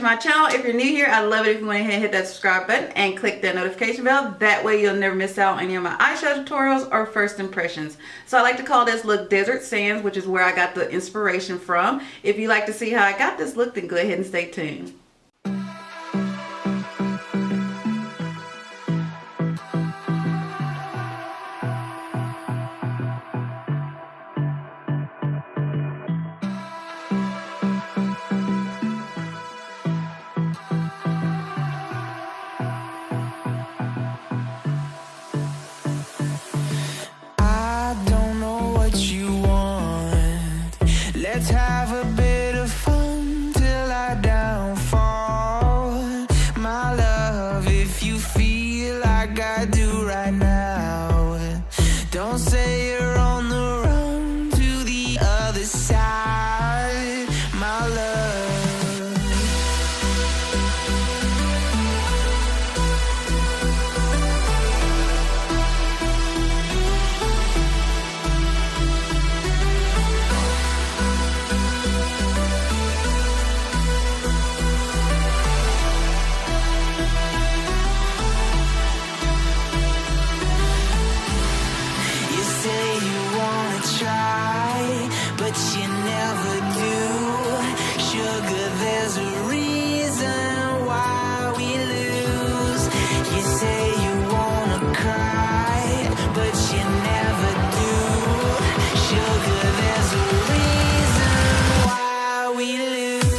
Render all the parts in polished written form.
my channel. If you're new here, I'd love it if you went ahead and hit that subscribe button and click that notification bell. That way you'll never miss out on any of my eyeshadow tutorials or first impressions. So I like to call this look Desert Sands, which is where I got the inspiration from. If you like to see how I got this look, then go ahead and stay tuned. Let's have a bit of fun till I downfall. My love, if you feel like I do right now, don't say you're on the run to the other side, my love. But you never do. Sugar, there's a reason why we lose. You say you wanna cry, but you never do. Sugar, there's a reason why we lose.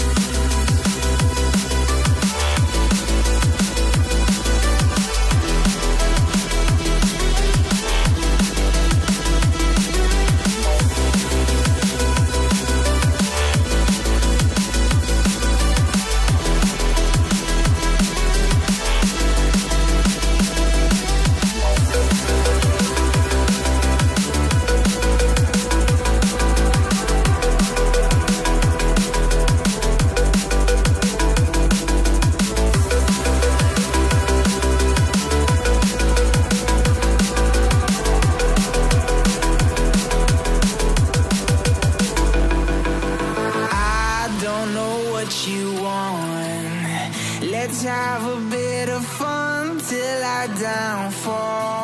Let's have a bit of fun till I downfall.